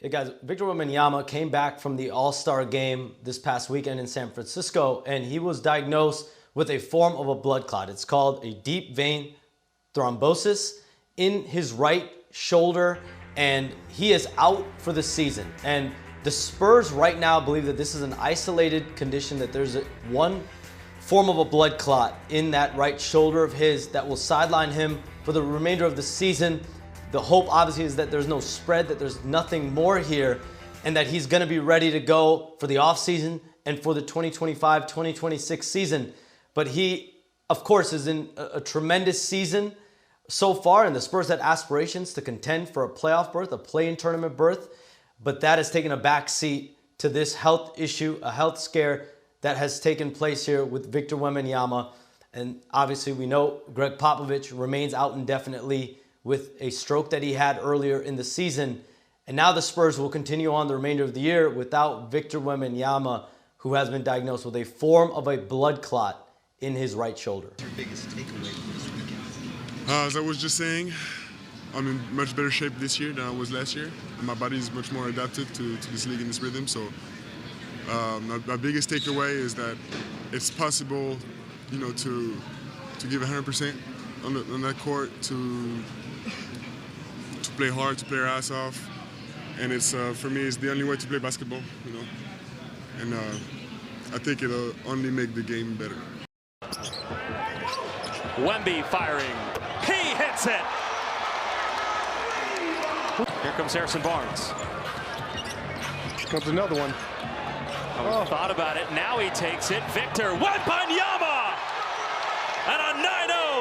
Hey guys, Victor Wembanyama came back from the All-Star game this past weekend in San Francisco, and he was diagnosed with a form of a blood clot. It's called a deep vein thrombosis in his right shoulder, and he is out for the season. And the Spurs right now believe that this is an isolated condition, that there's one form of a blood clot in that right shoulder of his that will sideline him for the remainder of the season. The hope obviously is that there's no spread, that there's nothing more here, and that he's going to be ready to go for the offseason and for the 2025-2026 season. But he, of course, is in a tremendous season so far, and the Spurs had aspirations to contend for a playoff berth, a play-in tournament berth, but that has taken a backseat to this health issue, a health scare that has taken place here with Victor Wembanyama. And obviously we know Greg Popovich remains out indefinitely with a stroke that he had earlier in the season. And now the Spurs will continue on the remainder of the year without Victor Wembanyama, who has been diagnosed with a form of a blood clot in his right shoulder. What's your biggest takeaway from this weekend? As I was just saying, I'm in much better shape this year than I was last year. My body is much more adapted to this league and this rhythm. So my biggest takeaway is that it's possible, to give 100% on that court, to play hard, to play our ass off, and it's for me, it's the only way to play basketball, and I think it'll only make the game better. Wemby firing, he hits it. Here comes Harrison Barnes. Here comes another one. Thought about it, now he takes it. Victor Wembanyama, and a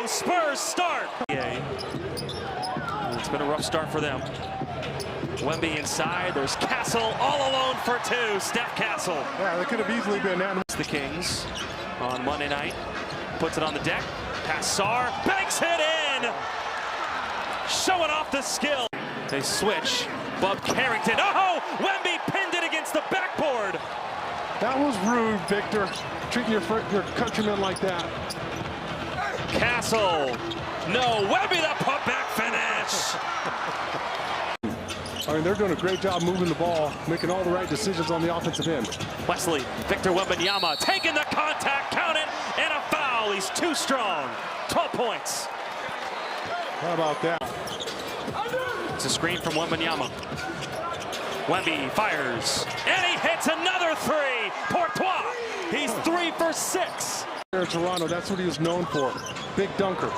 9-0 Spurs start. It's been a rough start for them. Wemby inside, there's Castle all alone for two. Steph Castle. Yeah, that could have easily been that. The Kings on Monday night, puts it on the deck. Passar banks it in, showing off the skill. They switch. Bub Carrington. Oh, Wemby pinned it against the backboard. That was rude, Victor. Treating your countrymen like that. Castle. No, Wemby the putback finish. I mean, they're doing a great job moving the ball, making all the right decisions on the offensive end. Wesley, Victor Wembanyama taking the contact, count it, and a foul. He's too strong. 12 points. How about that? It's a screen from Wembanyama. Wemby fires, and he hits another three. Courtois, he's 3 for 6. Here in Toronto, that's what he was known for. Big dunker.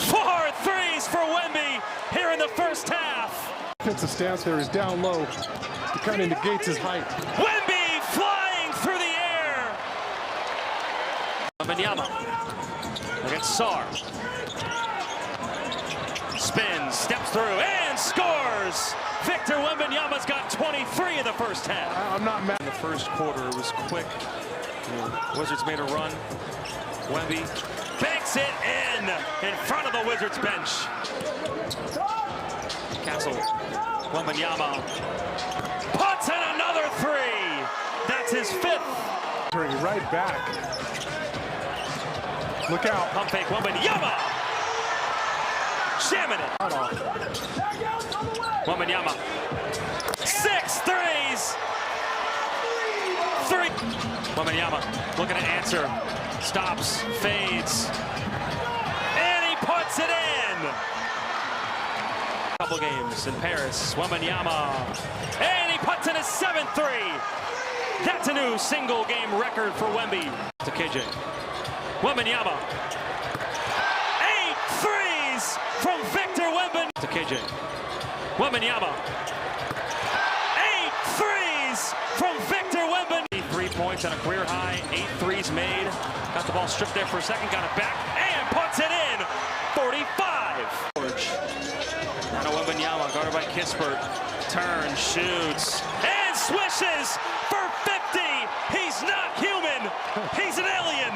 4 threes for Wemby here in the first half. Defensive stance there is down low. It kind of negates his height. Wemby flying through the air. Wembanyama against Sarr. Spins, steps through, and scores. Victor Wembanyama's got 23 in the first half. I'm not mad. In the first quarter, it was quick. Wizards made a run. Wemby banks it in front of the Wizards bench. Castle, Wembanyama puts in another three. That's his 5th. Turning right back. Look out. Pump fake, Wembanyama. Jamming it. Wembanyama. 6 threes. 3. Wembanyama looking to answer. Stops, fades, and he puts it in. Couple games in Paris. Wembanyama, and he puts in his 7th three. That's a new single game record for Wemby. To KJ. Wembanyama. 8 threes from Victor Wembanyama. To KJ. Wembanyama. 8 threes from Victor Wembanyama. 3 points on a career high, 8 threes made. Got the ball stripped there for a second, got it back, and puts it in. 45. Now Wembanyama, guarded by Kispert. Turns, shoots, and swishes for 50. He's not human. He's an alien.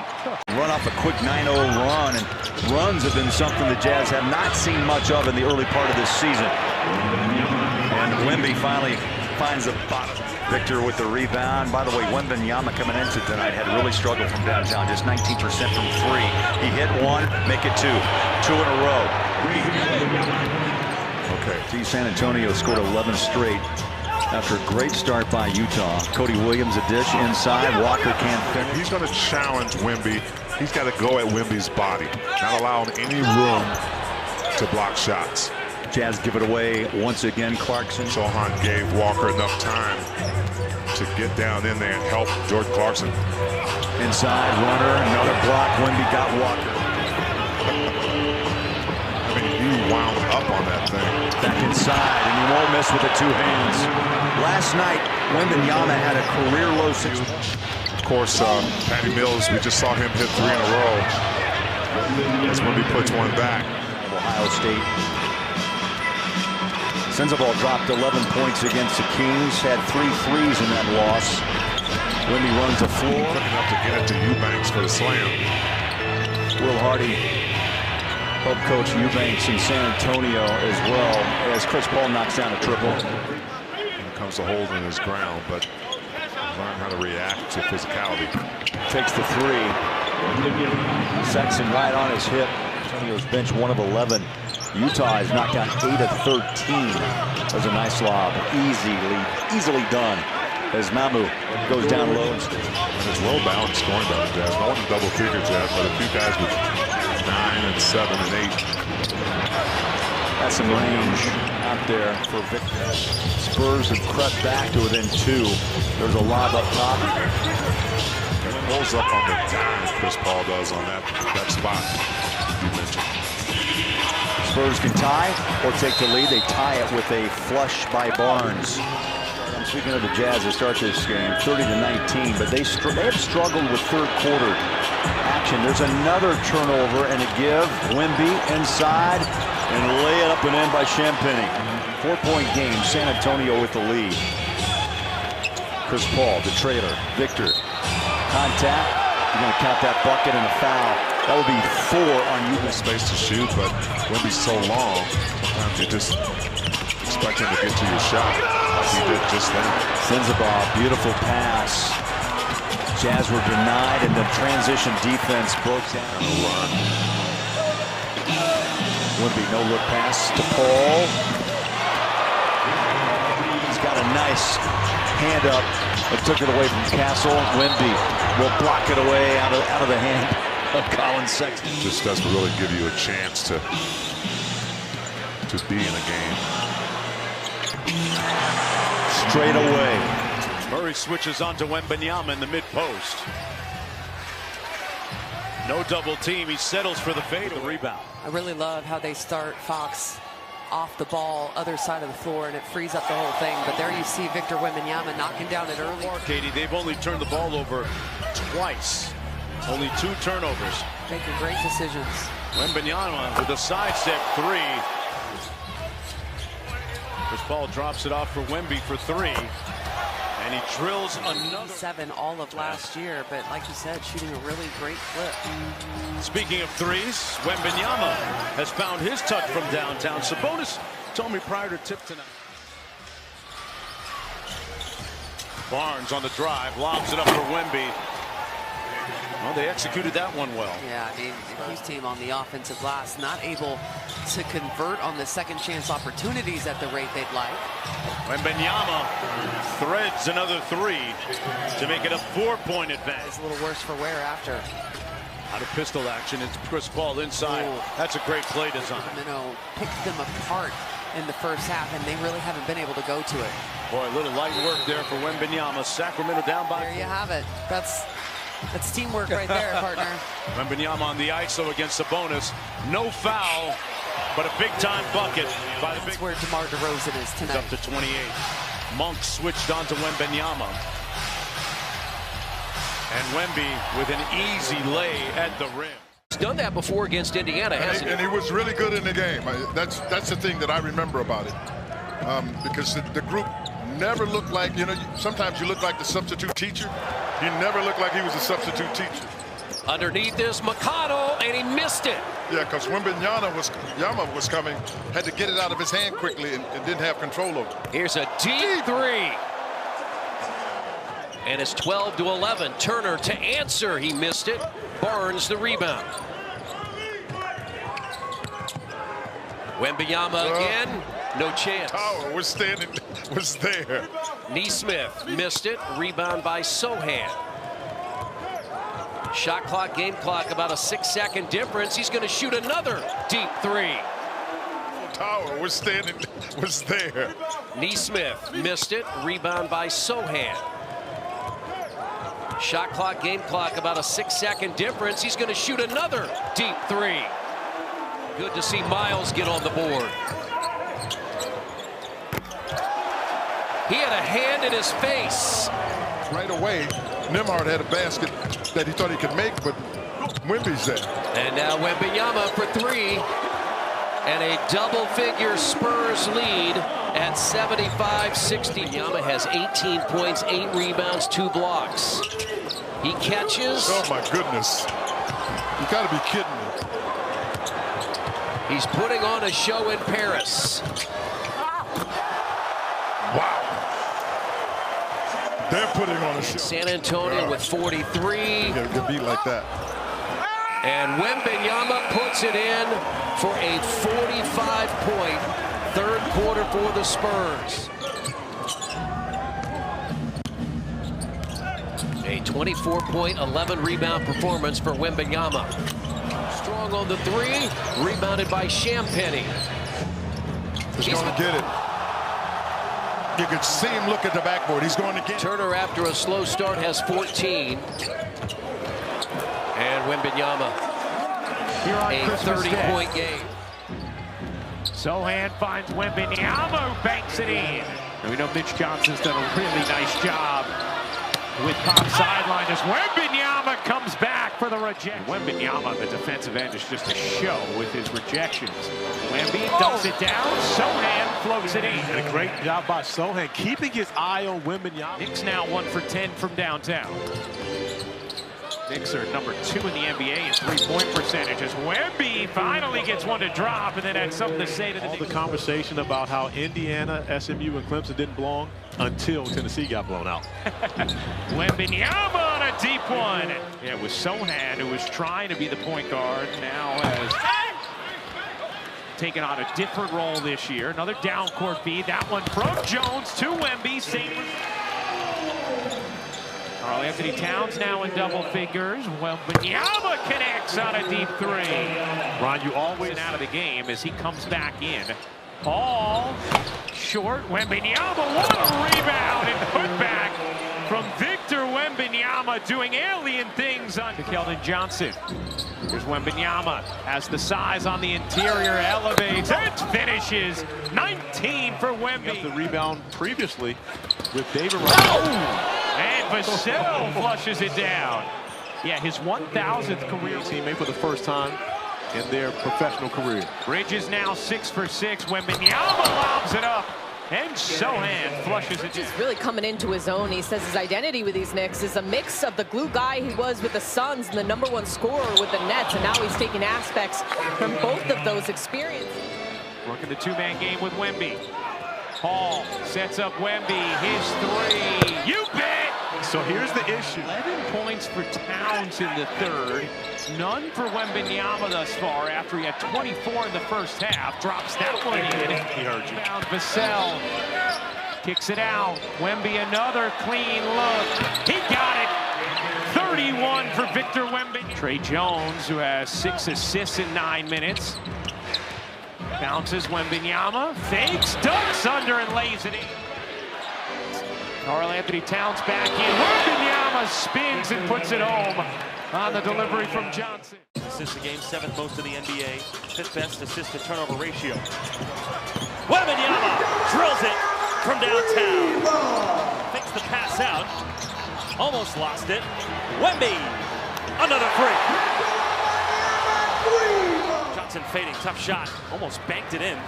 Run off a quick 9-0 run, and runs have been something the Jazz have not seen much of in the early part of this season. And Wemby finally finds the bottom. Victor with the rebound. By the way, Wembanyama coming into tonight had really struggled from downtown, just 19% from 3. He hit 1, make it 2. 2 in a row. Okay, San Antonio scored 11 straight. After a great start by Utah. Cody Williams a dish inside. Walker can't finish. He's going to challenge Wemby. He's got to go at Wemby's body, not allow him any room to block shots. Jazz give it away once again. Clarkson. Sohan gave Walker enough time to get down in there and help Jordan Clarkson. Inside runner, another block. Wemby got Walker. I mean, he wound up on that thing. Back inside, and he won't miss with the two hands. Last night, Wembanyama had a career low 6. Of course, Patty Mills, we just saw him hit 3 in a row. That's when he puts one back. Ohio State. Sensabaugh dropped 11 points against the Kings, had 3 threes in that loss. Wemby runs the floor. Quick enough to get it to Eubanks for the slam. Will Hardy helped coach Eubanks in San Antonio as well as Chris Paul knocks down a triple. Here comes the hold in his ground, but learn how to react to physicality. Takes the 3. Sexton right on his hip. Antonio's bench 1 of 11. Utah has knocked down 8 of 13. That was a nice lob. Easily done. As Mamu goes down low. And it's well balanced scoring by the Jazz. No one in double figures yet, but a few guys with 9 and 7 and 8. That's some range out there for Victor. Spurs have crept back to within 2. There's a lob up top. Pulls up on the dime, Chris Paul does on that spot you mentioned. Spurs can tie or take the lead. They tie it with a flush by Barnes. Speaking of the Jazz, they start this game 30-19, but they have struggled with third quarter action. There's another turnover and a give. Wemby inside and lay it up and in by Champagny. 4-point game. San Antonio with the lead. Chris Paul, the trailer. Victor. Contact. You're going to count that bucket and a foul. That would be 4 on you. Space to shoot, but Wemby's so long, sometimes you just expect him to get to your shot like he did just then. Sensabaugh, beautiful pass. Jazz were denied, and the transition defense broke down. Run. Wemby, no-look pass to Paul. He's got a nice hand up, but took it away from Castle. Wemby will block it away out of the hand of Colin Sexton. Just doesn't really give you a chance to be in a game. Straight away. Murray switches on to Wembanyama in the mid-post. No double team. He settles for the fade. The rebound. I really love how they start Fox off the ball, other side of the floor, and it frees up the whole thing. But there you see Victor Wembanyama knocking down it early. Katie, they've only turned the ball over twice. Only 2 turnovers. Making great decisions. Wembanyama with a sidestep 3. Chris Paul drops it off for Wemby for 3. And he drills another. 7 all of last year, but like you said, shooting a really great clip. Speaking of threes, Wembanyama has found his touch from downtown. Sabonis told me prior to tip tonight. Barnes on the drive, lobs it up for Wemby. Well, they executed that one well. Yeah, I mean, the Hughes team on the offensive glass not able to convert on the second chance opportunities at the rate they'd like. Wembanyama threads another 3 to make it a 4-point advance. It's a little worse for wear after. Out of pistol action, it's Chris Paul inside. Ooh. That's a great play design. Sacramento picked them apart in the first half, and they really haven't been able to go to it. Boy, a little light work there for Wembanyama. Sacramento down by. There you have it. That's teamwork right there, partner. Wembanyama on the ISO against Sabonis. No foul, but a big-time bucket by the big. That's where DeMar DeRozan is He's tonight. up to 28. Monk switched on to Wembanyama. And Wemby with an easy lay at the rim. He's done that before against Indiana, hasn't he? And he was really good in the game. That's the thing that I remember about it. Because the group never looked like, sometimes you look like the substitute teacher. He never looked like he was a substitute teacher. Underneath is McConnell, and he missed it. Yeah, because Wembanyama was coming, had to get it out of his hand quickly and didn't have control over it. Here's a deep 3. And it's 12-11. Turner to answer. He missed it. Barnes the rebound. Wembanyama again. No chance. Tower was there. Neesmith missed it. Rebound by Sohan. Shot clock, game clock, about a 6-second difference. He's going to shoot another deep three. Tower was there. Neesmith missed it. Rebound by Sohan. Shot clock, game clock, about a 6-second difference. He's going to shoot another deep three. Good to see Miles get on the board. He had a hand in his face. Right away, Nembhard had a basket that he thought he could make, but Wemby's there. And now Wembanyama for three. And a double-figure Spurs lead at 75-60. Wembanyama has 18 points, 8 rebounds, 2 blocks. He catches. Oh, my goodness. You got to be kidding me. He's putting on a show in Paris. Wow. They're putting on a show. San Antonio with 43. You got to get beat like that. And Wembanyama puts it in for a 45-point third quarter for the Spurs. A 24-point, 11-rebound performance for Wembanyama. Strong on the three, rebounded by Champagnie. He's going to get it. You can see him look at the backboard. He's going to get it. Turner, after a slow start, has 14. And Wembanyama, a 30-point game. Sohan finds Wembanyama, who banks it in. And we know Mitch Johnson's done a really nice job with Pop's sideline as Wembanyama comes back for the rejection. Wembanyama, the defensive end, is just a show with his rejections. Wemby dumps it down. Sohan floats it in. And a great job by Sohan keeping his eye on Wembanyama. Knicks now 1 for 10 from downtown. Knicks are number 2 in the NBA in three-point percentages. Wemby finally gets one to drop and then had something to say to the Knicks. The conversation about how Indiana, SMU, and Clemson didn't belong until Tennessee got blown out. Wembanyama on a deep one. Yeah, it was Sohan who was trying to be the point guard. Now has taken on a different role this year. Another down court feed. That one from Jones to Wemby. Karl-Anthony Towns now in double figures. Wembanyama connects on a deep three. Ron, you always out of the game as he comes back in. All short. Wembanyama, what a rebound and put back from Victor Wembanyama, doing alien things on Keldon Johnson. Here's Wembanyama, has the size on the interior, elevates and finishes. 19 for Wemby. The rebound previously with David. And Vassell flushes it down. Yeah, his 1,000th career teammate for the first time in their professional career. Bridges now 6 for 6. Wembanyama lobs it up. And Sohan flushes it. He's really coming into his own. He says his identity with these Knicks is a mix of the glue guy he was with the Suns and the #1 scorer with the Nets, and now he's taking aspects from both of those experiences. Working the two-man game with Wemby. Hall sets up Wemby. His three. You bet! So here's the issue. 11 points for Towns in the third. None for Wembanyama thus far after he had 24 in the first half. Drops that one in. He heard you. Found Vassell. Kicks it out. Wemby, another clean look. He got it. 31 for Victor Wemby. Trey Jones, who has 6 assists in 9 minutes. Bounces Wembanyama. Fakes, ducks under and lays it in. Karl-Anthony Towns back in. Wembanyama spins and puts it home on the delivery from Johnson. Assists a game, 7th most in the NBA, 5th best assist to turnover ratio. Wembanyama drills it from downtown. Fakes the pass out. Almost lost it. Wemby, another three. Johnson fading, tough shot. Almost banked it in.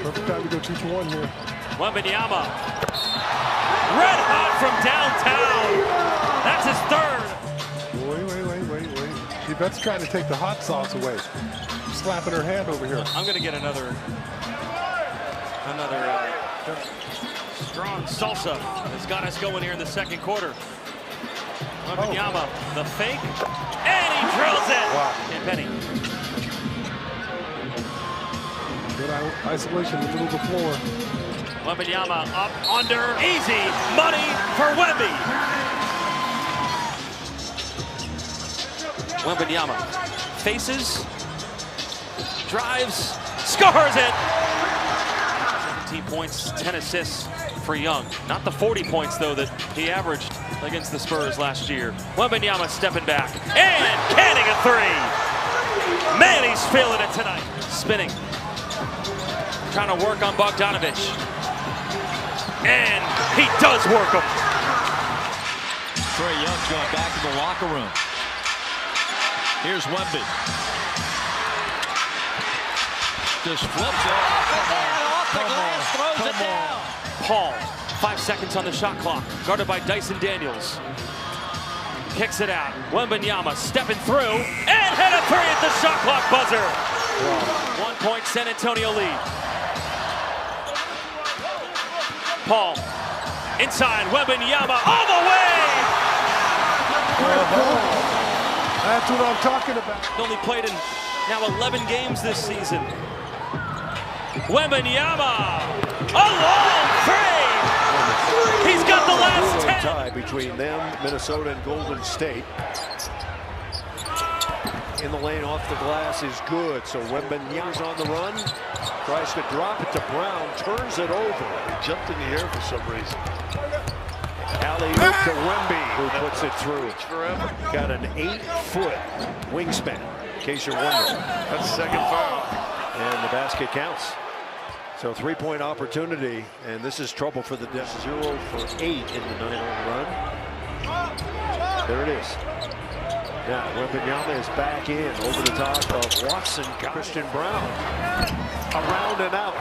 Perfect time to go 2-1 here. Wembanyama, red hot from downtown. That's his third. Wait. Yvette's trying to take the hot sauce away. Slapping her hand over here. I'm going to get another strong salsa that's got us going here in the second quarter. Wembanyama, the fake, and he drills it. Wow. And Penny. Good isolation in the middle of the floor. Wembanyama up, under, easy money for Wemby. Wembanyama faces, drives, scores it. 17 points, 10 assists for Young. Not the 40 points, though, that he averaged against the Spurs last year. Wembanyama stepping back and canning a three. Man, he's feeling it tonight. Spinning. Trying to work on Bogdanovich. And he does work him. Trae Young's going back to the locker room. Here's Wemby. Just flips it off the glass, throws it down. Paul, 5 seconds on the shot clock, guarded by Dyson Daniels. Kicks it out. Wembanyama stepping through and hit a three at the shot clock buzzer. 1 point San Antonio lead. Paul, inside, Wembanyama all the way! That's what I'm talking about. Only played in now 11 games this season. Wembanyama, a long three! He's got the last 10! Tie between them, Minnesota, and Golden State. In the lane off the glass is good, so Wembanyama's on the run. Tries to drop it to Brown, turns it over. He jumped in the air for some reason. Alley-oop to Wemby, who puts it through. Got an 8-foot wingspan, in case you're wondering. That's the second foul. And the basket counts. So 3-point opportunity, and this is trouble for the Devils. 0 for 8 in the 9-0 run. There it is. Now Wembanyama is back in over the top of Watson. Christian Brown around and out.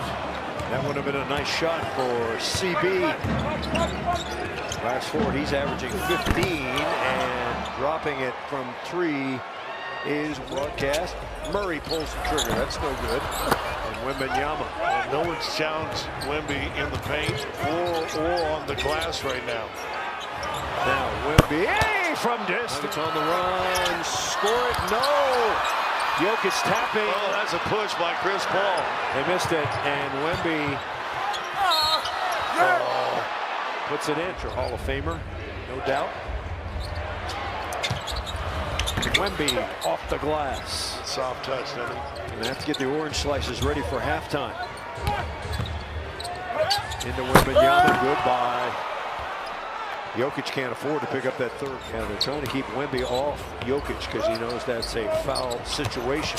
That would have been a nice shot for CB. Fast forward, he's averaging 15 and dropping it from 3 is broadcast. Murray pulls the trigger. That's no good. And Wembanyama. No one's challenged Wemby in the paint or on the glass right now. Now Wemby from distance. It's on the run. Score it. No. Jokic tapping. Oh, that's a push by Chris Paul. They missed it. And Wemby puts it in. Hall of Famer, no doubt. Wemby off the glass. Soft touch, doesn't he? And they have to get the orange slices ready for halftime. Into Wembanyama. Goodbye. Jokic can't afford to pick up that third. And they're trying to keep Wemby off Jokic because he knows that's a foul situation.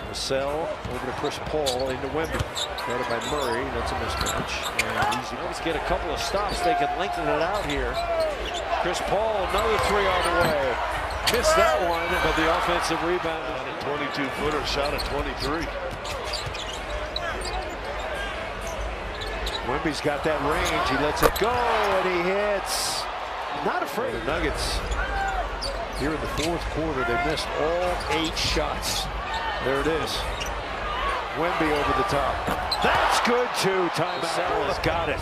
Vassell over to Chris Paul into Wemby. Guarded by Murray. That's a mismatch. And easy. Let's get a couple of stops. They can lengthen it out here. Chris Paul, another three on the way. Missed that one, but the offensive rebound. On a 22-footer, shot at 23. Wemby's got that range. He lets it go, and he hits. Not afraid. The Nuggets here in the fourth quarter, they missed all 8 shots. There it is. Wemby over the top. That's good too. Timeout has got it.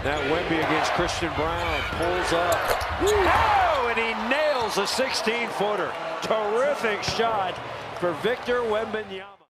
Now Wemby against Christian Brown pulls up. Oh, and he nails a 16-footer. Terrific shot for Victor Wembanyama.